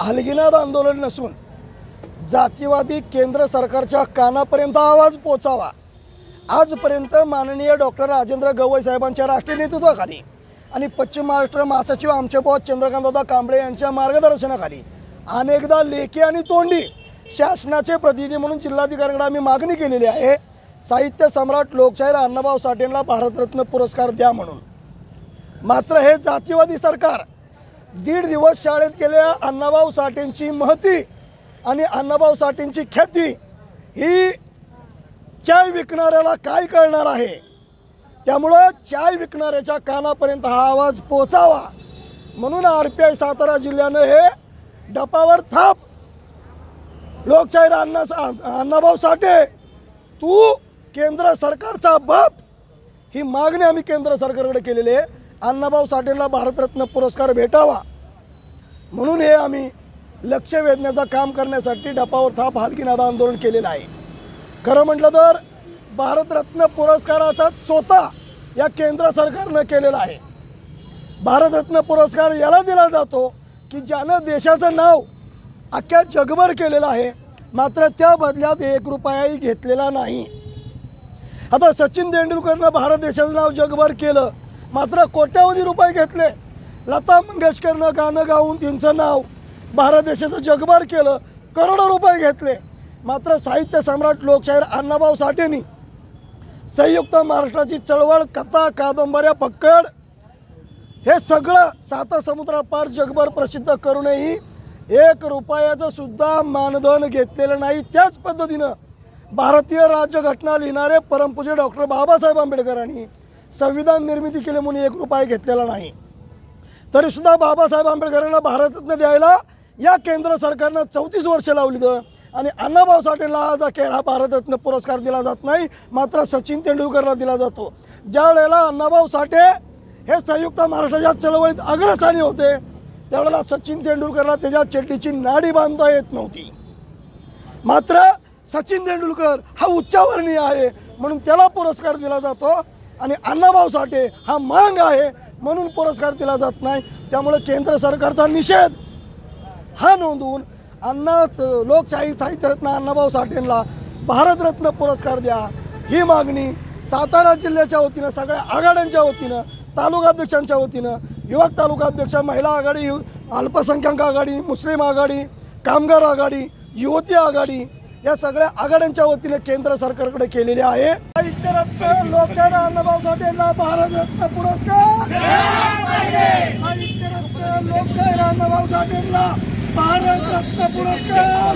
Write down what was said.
हलगीनाद आंदोलन नसून जातीवादी केंद्र सरकारच्या कानापर्यंत आवाज पोचावा। आजपर्यंत माननीय डॉक्टर राजेंद्र गवई साहेबांच्या राष्ट्रीय नेतृत्वाखाली आणि पश्चिम महाराष्ट्र महासचिव आमचे बॉस चंद्रकांतदादा कांबळे यांच्या मार्गदर्शनाखाली अनेकदा लेखी आणि तोंडी शासनाचे प्रतिनिधी म्हणून जिल्हाधिकाऱ्यांकडे आम्ही मागणी केलेली आहे, साहित्य सम्राट लोकशाहीर अण्णाभाऊ साठेंना भारतरत्न पुरस्कार द्या म्हणून। मात्र हे जातीवादी सरकार 1.5 दिवस शाळेत गेलेल्या अण्णाभाऊ साठेंची महती आणि अण्णाभाऊ साठेंची ख्याती ही चाय विकणाऱ्याला काय कळणार आहे। त्यामुळे चाय विकणाऱ्याच्या कानापर्यंत हा आवाज पोचावा म्हणून आरपीआय सातारा जिल्ह्याने हे डपावर थाप लोकशाहीर अण्णाभाऊ साठे तू केंद्र सरकारचा बाप ही मागणी आम्ही केंद्र सरकारकडे केलेली आहे। अण्णाभाऊ साठेंना भारतरत्न पुरस्कार भेटावा म्हणून हे आम्ही लक्ष वेधण्याचं काम करण्यासाठी डपावर थाप हलगीनाद आंदोलन केलेलं आहे। खरं म्हटलं तर भारतरत्न पुरस्काराचा चोथा या केंद्र सरकारने केलेला आहे। भारतरत्न पुरस्कार याला दिला जातो की ज्यानं देशाचं नाव अख्ख्या जगभर केलेलं आहे, मात्र त्या बदल्यात 1 रुपयाही घेतलेला नाही। आता सचिन तेंडुलकरनं भारत देशाचं नाव जगभर केलं, मात्र कोट्यावधी रुपये घेतले। लता मंगेशकरनं गाणं गाऊन त्यांचं नाव भारत देशाचं जगभर केलं, करोडो रुपये घेतले। मात्र साहित्य सम्राट लोकशाहीर अण्णाभाऊ साठेंनी संयुक्त महाराष्ट्राची चळवळ, कथा, कादंबऱ्या, पक्कड हे सगळं 7 समुद्रापार जगभर प्रसिद्ध करूनही 1 रुपयाचं सुद्धा मानधन घेतलेलं नाही। त्याच पद्धतीनं भारतीय राज्यघटना लिहिणारे परमपूज्य डॉक्टर बाबासाहेब आंबेडकरांनी संविधान निर्मिती केली म्हणून 1 रुपया घेतलेला नाही। तरीसुद्धा बाबासाहेब आंबेडकरांना भारतरत्न द्यायला या केंद्र सरकारनं 34 वर्ष लावली आणि अण्णाभाऊ साठेंना आज अखेर हा भारतरत्न पुरस्कार दिला जात नाही, मात्र सचिन तेंडुलकरला दिला जातो। ज्या वेळेला अण्णाभाऊ साठे हे संयुक्त महाराष्ट्राच्या चळवळीत अग्रस्थानी होते त्यावेळेला सचिन तेंडुलकरला त्याच्या चड्डीची नाडी बांधता येत नव्हती, मात्र सचिन तेंडुलकर हा उच्चावर्णीय आहे म्हणून त्याला पुरस्कार दिला जातो आणि अण्णाभाऊ साठे हा मांग आहे म्हणून पुरस्कार दिला जात नाही। त्यामुळे केंद्र सरकारचा निषेध हा नोंदवून लोकशाही साहित्यरत्न अण्णाभाऊ साठेंना भारतरत्न पुरस्कार द्या ही मागणी सातारा जिल्ह्याच्या वतीनं, सगळ्या आघाड्यांच्या वतीनं, तालुकाध्यक्षांच्या वतीनं, युवक तालुकाध्यक्ष, महिला आघाडी, अल्पसंख्याक आघाडी, मुस्लिम आघाडी, कामगार आघाडी, युवती आघाडी या सगळ्या आघाड्यांच्या वतीने केंद्र सरकारकडे केलेले आहे। साहित्यरत्न लोकशाहीर अण्णाभाऊ साठेंना भारतरत्न पुरस्कार, साहित्यरत्न लोकशाहीर अण्णाभाऊ साठेंना भारतरत्न पुरस्कार।